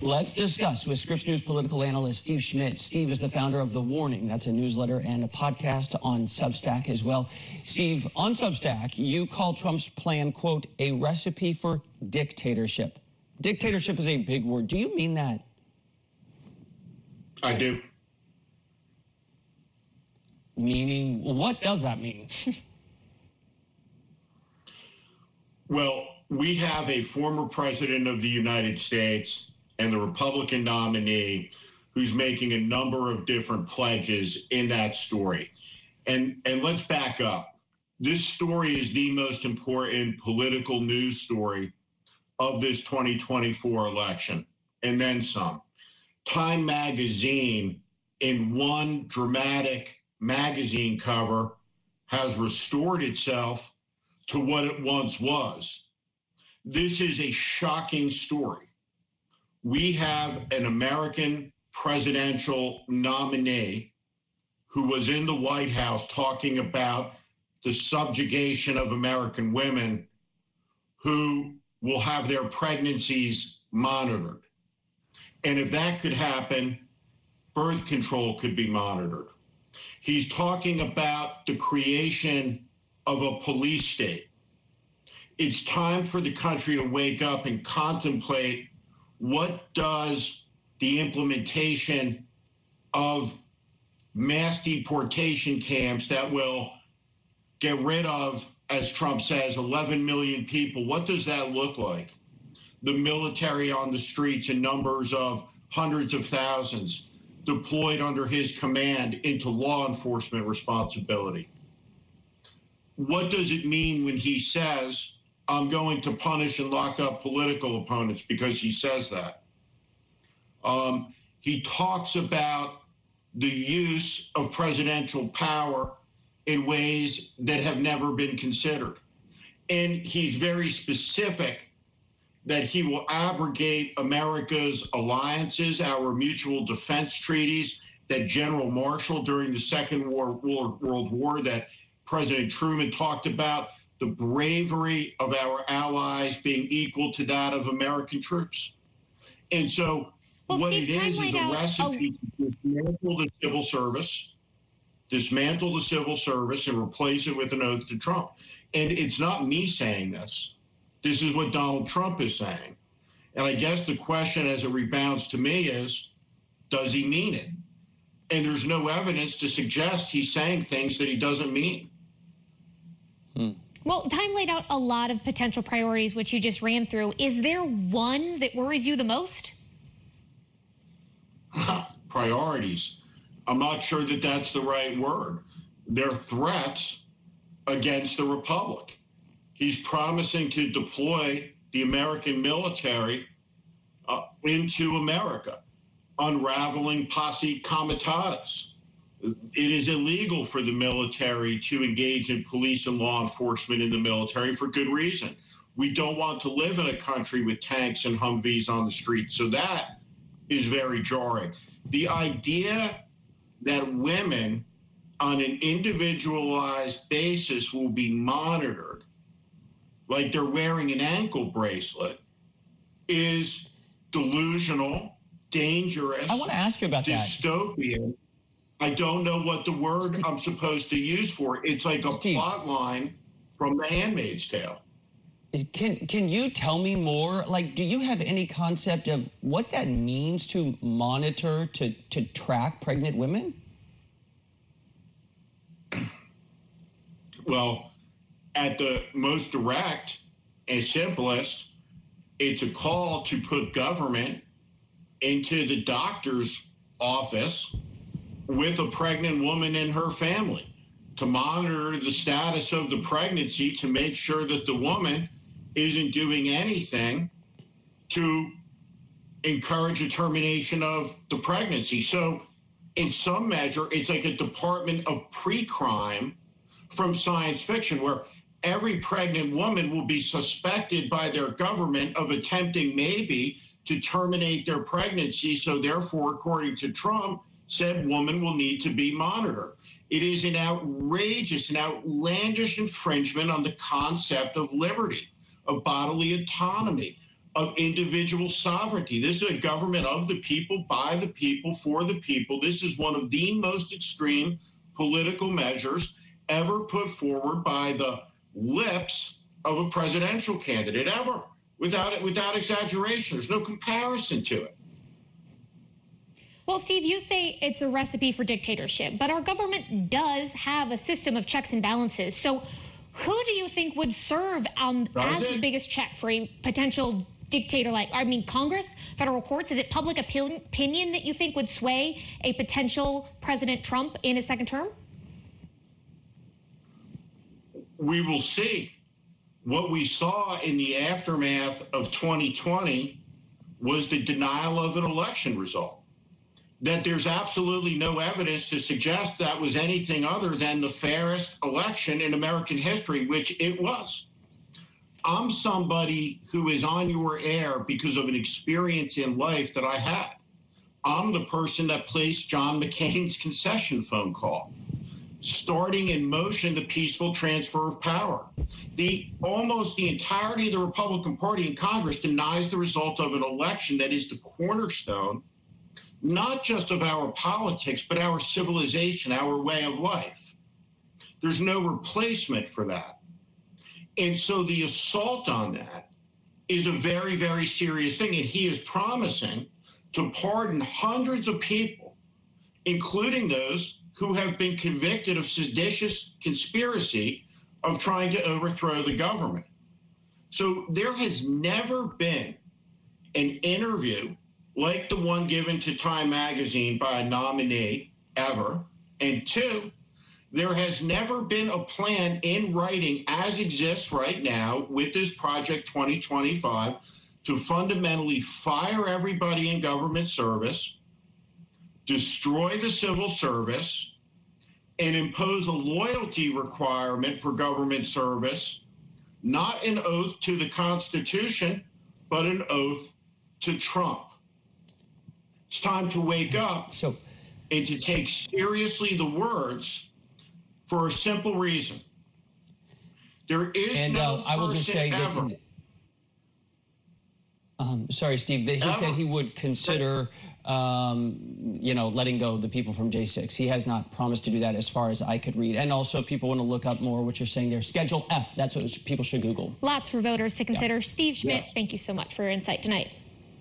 Let's discuss with Scripps News political analyst Steve Schmidt. Steve is the founder of The Warning. That's a newsletter and a podcast on Substack as well. Steve, on Substack, you call Trump's plan, quote, a recipe for dictatorship. Dictatorship is a big word. Do you mean that? I do. Meaning, what does that mean? Well, we have a former president of the United States and the Republican nominee who's making a number of different pledges in that story. And let's back up. This story is the most important political news story of this 2024 election, and then some. Time magazine, in one dramatic magazine cover, has restored itself to what it once was. This is a shocking story. We have an American presidential nominee who was in the White House talking about the subjugation of American women who will have their pregnancies monitored. And if that could happen, birth control could be monitored. He's talking about the creation of a police state. It's time for the country to wake up and contemplate what does the implementation of mass deportation camps that will get rid of, as Trump says, 11 million people, what does that look like? The military on the streets in numbers of hundreds of thousands deployed under his command into law enforcement responsibility. What does it mean when he says, I'm going to punish and lock up political opponents, because he says that? He talks about the use of presidential power in ways that have never been considered. And he's very specific that he will abrogate America's alliances, our mutual defense treaties that General Marshall during the Second World War, that President Truman talked about, the bravery of our allies being equal to that of American troops. And so what it is a recipe to dismantle the civil service and replace it with an oath to Trump. And it's not me saying this. This is what Donald Trump is saying. And I guess the question as it rebounds to me is, does he mean it? And there's no evidence to suggest he's saying things that he doesn't mean. Well, Time laid out a lot of potential priorities, which you just ran through. Is there one that worries you the most? Priorities. I'm not sure that that's the right word. They're threats against the republic. He's promising to deploy the American military into America, unraveling posse comitatus. It is illegal for the military to engage in police and law enforcement in the military for good reason. We don't want to live in a country with tanks and Humvees on the street. So that is very jarring. The idea that women on an individualized basis will be monitored like they're wearing an ankle bracelet is delusional, dangerous. I want to ask you about dystopian. I don't know what the word I'm supposed to use for it. It's like a plot line from The Handmaid's Tale. Can you tell me more? Like, do you have any concept of what that means to monitor, to track pregnant women? Well, at the most direct and simplest, it's a call to put government into the doctor's office with a pregnant woman and her family to monitor the status of the pregnancy, to make sure that the woman isn't doing anything to encourage a termination of the pregnancy. So in some measure, it's like a department of pre-crime from science fiction, where every pregnant woman will be suspected by their government of attempting maybe to terminate their pregnancy. So therefore, according to Trump, said woman will need to be monitored. It is an outrageous and outlandish infringement on the concept of liberty, of bodily autonomy, of individual sovereignty. This is a government of the people, by the people, for the people. This is one of the most extreme political measures ever put forward by the lips of a presidential candidate ever, without exaggeration. There's no comparison to it. Well, Steve, you say it's a recipe for dictatorship, but our government does have a system of checks and balances. So who do you think would serve as the biggest check for a potential dictator Congress, federal courts? Is it public opinion that you think would sway a potential President Trump in his second term? We will see. What we saw in the aftermath of 2020 was the denial of an election result. That there's absolutely no evidence to suggest that was anything other than the fairest election in American history, which it was. I'm somebody who is on your air because of an experience in life that I had. I'm the person that placed John McCain's concession phone call, starting in motion the peaceful transfer of power. Almost the entirety of the Republican Party in Congress denies the result of an election that is the cornerstone not just of our politics, but our civilization, our way of life. There's no replacement for that. And so the assault on that is a very, very serious thing. And he is promising to pardon hundreds of people, including those who have been convicted of seditious conspiracy of trying to overthrow the government. So there has never been an interview like the one given to Time magazine by a nominee ever. And two, there has never been a plan in writing as exists right now with this Project 2025 to fundamentally fire everybody in government service, destroy the civil service, and impose a loyalty requirement for government service, not an oath to the Constitution, but an oath to Trump. It's time to wake up and to take seriously the words for a simple reason. There is no I will just say ever. Sorry, Steve. He said he would consider, letting go of the people from J6. He has not promised to do that, as far as I could read. And also, people want to look up more what you're saying there. Schedule F. That's what people should Google. Lots for voters to consider. Yeah. Steve Schmidt, thank you so much for your insight tonight.